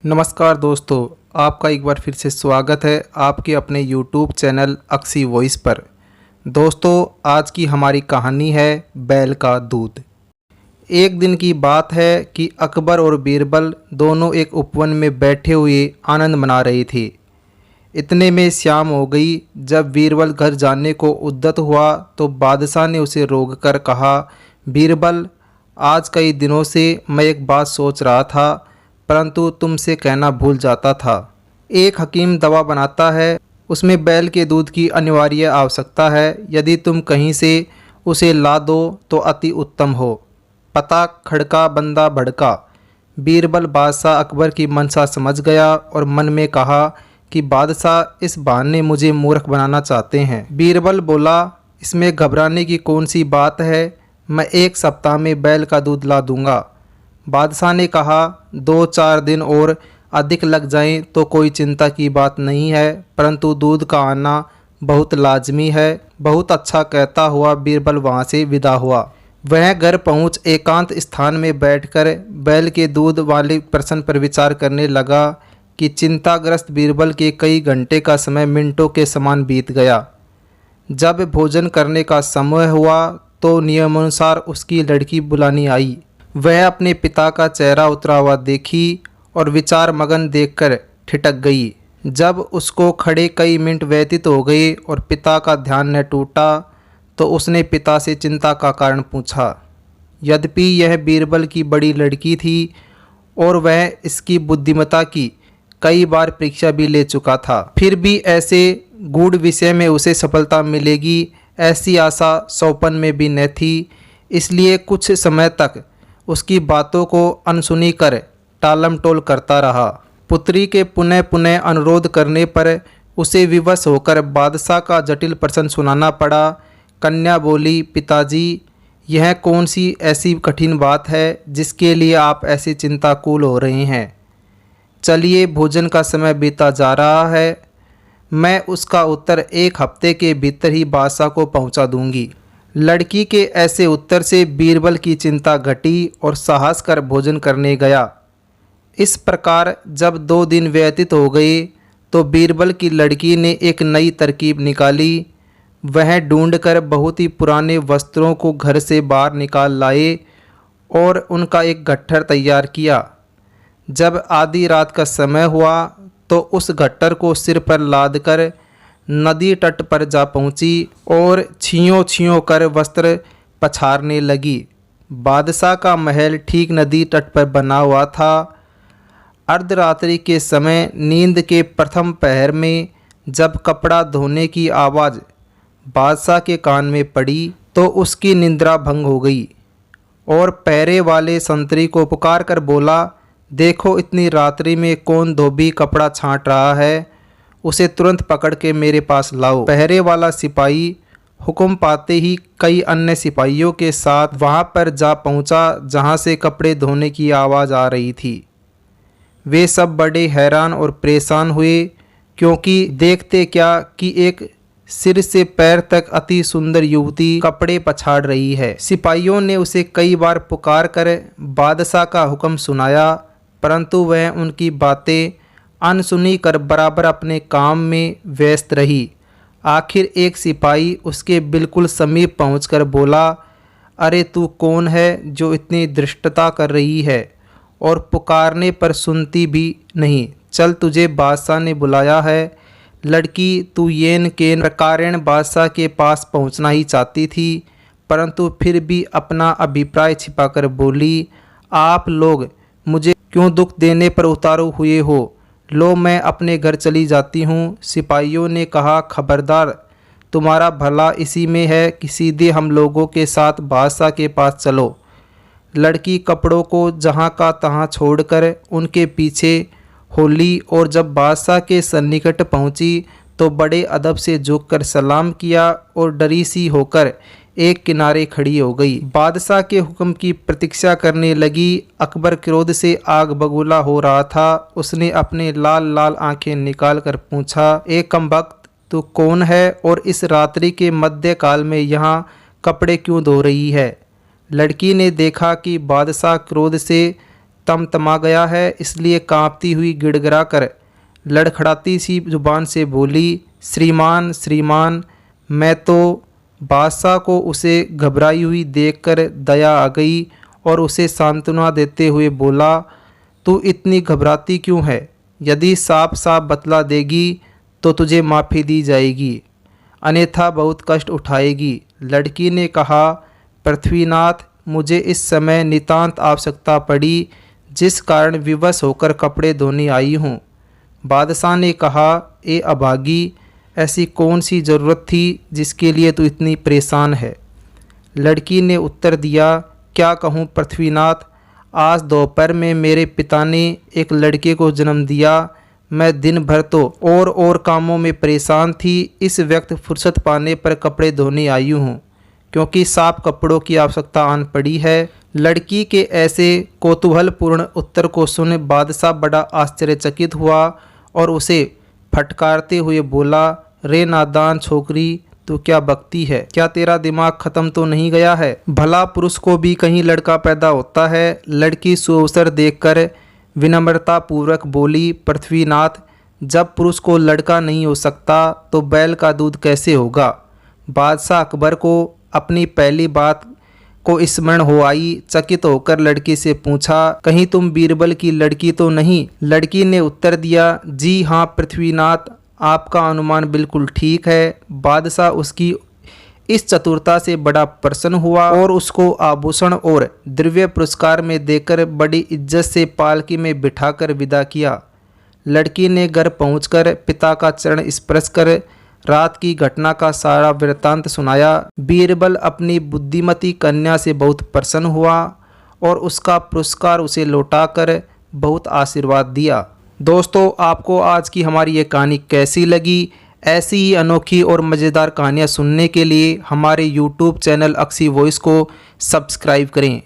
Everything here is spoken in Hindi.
नमस्कार दोस्तों, आपका एक बार फिर से स्वागत है आपके अपने YouTube चैनल अक्सी वॉइस पर। दोस्तों, आज की हमारी कहानी है बैल का दूध। एक दिन की बात है कि अकबर और बीरबल दोनों एक उपवन में बैठे हुए आनंद मना रहे थे। इतने में शाम हो गई। जब बीरबल घर जाने को उद्यत हुआ तो बादशाह ने उसे रोककर कहा, बीरबल, आज कई दिनों से मैं एक बात सोच रहा था, परंतु तुमसे कहना भूल जाता था। एक हकीम दवा बनाता है, उसमें बैल के दूध की अनिवार्य आवश्यकता है। यदि तुम कहीं से उसे ला दो तो अति उत्तम हो। पता खड़का बंदा भड़का। बीरबल बादशाह अकबर की मंशा समझ गया और मन में कहा कि बादशाह इस बहाने मुझे मूर्ख बनाना चाहते हैं। बीरबल बोला, इसमें घबराने की कौन सी बात है, मैं 1 सप्ताह में बैल का दूध ला दूंगा। बादशाह ने कहा, 2-4 दिन और अधिक लग जाएं तो कोई चिंता की बात नहीं है, परंतु दूध का आना बहुत लाजमी है। बहुत अच्छा कहता हुआ बीरबल वहाँ से विदा हुआ। वह घर पहुँच एकांत स्थान में बैठकर बैल के दूध वाले प्रश्न पर विचार करने लगा कि चिंताग्रस्त बीरबल के कई घंटे का समय मिनटों के समान बीत गया। जब भोजन करने का समय हुआ तो नियमानुसार उसकी लड़की बुलानी आई। वह अपने पिता का चेहरा उतरा हुआ देखी और विचार मगन देखकर ठिठक गई। जब उसको खड़े कई मिनट व्यतीत हो गए और पिता का ध्यान न टूटा तो उसने पिता से चिंता का कारण पूछा। यद्यपि यह बीरबल की बड़ी लड़की थी और वह इसकी बुद्धिमत्ता की कई बार परीक्षा भी ले चुका था, फिर भी ऐसे गूढ़ विषय में उसे सफलता मिलेगी ऐसी आशा सौपन में भी न थी। इसलिए कुछ समय तक उसकी बातों को अनसुनी कर टालमटोल करता रहा। पुत्री के पुनः पुनः अनुरोध करने पर उसे विवश होकर बादशाह का जटिल प्रश्न सुनाना पड़ा। कन्या बोली, पिताजी, यह कौन सी ऐसी कठिन बात है जिसके लिए आप ऐसी चिंताकुल हो रहे हैं। चलिए, भोजन का समय बीता जा रहा है, मैं उसका उत्तर 1 हफ्ते के भीतर ही बादशाह को पहुंचा दूंगी। लड़की के ऐसे उत्तर से बीरबल की चिंता घटी और साहस कर भोजन करने गया। इस प्रकार जब 2 दिन व्यतीत हो गए तो बीरबल की लड़की ने एक नई तरकीब निकाली। वह ढूंढकर बहुत ही पुराने वस्त्रों को घर से बाहर निकाल लाए और उनका एक गट्ठर तैयार किया। जब आधी रात का समय हुआ तो उस गट्ठर को सिर पर लादकर नदी तट पर जा पहुंची और छियों छियों कर वस्त्र पछारने लगी। बादशाह का महल ठीक नदी तट पर बना हुआ था। अर्धरात्रि के समय नींद के प्रथम पहर में जब कपड़ा धोने की आवाज़ बादशाह के कान में पड़ी तो उसकी निद्रा भंग हो गई और पहरे वाले संतरी को पुकार कर बोला, देखो, इतनी रात्रि में कौन धोबी कपड़ा छांट रहा है, उसे तुरंत पकड़ के मेरे पास लाओ। पहरे वाला सिपाही हुक्म पाते ही कई अन्य सिपाहियों के साथ वहां पर जा पहुंचा जहां से कपड़े धोने की आवाज़ आ रही थी। वे सब बड़े हैरान और परेशान हुए, क्योंकि देखते क्या कि एक सिर से पैर तक अति सुंदर युवती कपड़े पछाड़ रही है। सिपाहियों ने उसे कई बार पुकार कर बादशाह का हुक्म सुनाया, परंतु वह उनकी बातें अनसुनी कर बराबर अपने काम में व्यस्त रही। आखिर एक सिपाही उसके बिल्कुल समीप पहुंचकर बोला, अरे तू कौन है जो इतनी धृष्टता कर रही है और पुकारने पर सुनती भी नहीं। चल, तुझे बादशाह ने बुलाया है। लड़की, तू येन के प्रकारेण बादशाह के पास पहुंचना ही चाहती थी, परंतु फिर भी अपना अभिप्राय छिपाकर बोली, आप लोग मुझे क्यों दुख देने पर उतारू हुए हो। लो, मैं अपने घर चली जाती हूँ। सिपाहियों ने कहा, खबरदार, तुम्हारा भला इसी में है कि सीधे हम लोगों के साथ बादशाह के पास चलो। लड़की कपड़ों को जहाँ का तहाँ छोड़कर उनके पीछे होली और जब बादशाह के सन्निकट पहुँची तो बड़े अदब से झुककर सलाम किया और डरी सी होकर एक किनारे खड़ी हो गई। बादशाह के हुक्म की प्रतीक्षा करने लगी। अकबर क्रोध से आग बबूला हो रहा था। उसने अपने लाल लाल आंखें निकाल कर पूछा, ए कमबख्त, तू कौन है और इस रात्रि के मध्य काल में यहाँ कपड़े क्यों धो रही है। लड़की ने देखा कि बादशाह क्रोध से तमतमा गया है, इसलिए कांपती हुई गिड़गिड़ा कर लड़खड़ाती सी जुबान से बोली, श्रीमान श्रीमान। मैं तो बादशाह को उसे घबराई हुई देखकर दया आ गई और उसे सांत्वना देते हुए बोला, तू इतनी घबराती क्यों है? यदि साफ साफ बतला देगी तो तुझे माफ़ी दी जाएगी, अन्यथा बहुत कष्ट उठाएगी। लड़की ने कहा, पृथ्वीनाथ, मुझे इस समय नितांत आवश्यकता पड़ी, जिस कारण विवश होकर कपड़े धोने आई हूँ। बादशाह ने कहा, ए अभागी, ऐसी कौन सी ज़रूरत थी जिसके लिए तू इतनी परेशान है? लड़की ने उत्तर दिया, क्या कहूँ पृथ्वीनाथ, आज दोपहर में मेरे पिता ने एक लड़के को जन्म दिया। मैं दिन भर तो और कामों में परेशान थी। इस वक्त फुर्सत पाने पर कपड़े धोने आई हूँ, क्योंकि साफ कपड़ों की आवश्यकता आन पड़ी है। लड़की के ऐसे कौतूहलपूर्ण उत्तर को सुन बादशाह बड़ा आश्चर्यचकित हुआ और उसे फटकारते हुए बोला, रे नादान छोकरी, तू क्या बकती है? क्या तेरा दिमाग खत्म तो नहीं गया है? भला पुरुष को भी कहीं लड़का पैदा होता है। लड़की सुअवसर देखकर विनम्रता पूर्वक बोली, पृथ्वीनाथ, जब पुरुष को लड़का नहीं हो सकता तो बैल का दूध कैसे होगा? बादशाह अकबर को अपनी पहली बात को स्मरण हो आई। चकित होकर लड़की से पूछा, कहीं तुम बीरबल की लड़की तो नहीं? लड़की ने उत्तर दिया, जी हाँ पृथ्वीनाथ, आपका अनुमान बिल्कुल ठीक है। बादशाह उसकी इस चतुरता से बड़ा प्रसन्न हुआ और उसको आभूषण और द्रव्य पुरस्कार में देकर बड़ी इज्जत से पालकी में बिठाकर विदा किया। लड़की ने घर पहुंचकर पिता का चरण स्पर्श कर रात की घटना का सारा वृत्तांत सुनाया। बीरबल अपनी बुद्धिमती कन्या से बहुत प्रसन्न हुआ और उसका पुरस्कार उसे लौटाकर बहुत आशीर्वाद दिया। दोस्तों, आपको आज की हमारी ये कहानी कैसी लगी? ऐसी ही अनोखी और मज़ेदार कहानियाँ सुनने के लिए हमारे YouTube चैनल अक्सी वॉइस को सब्सक्राइब करें।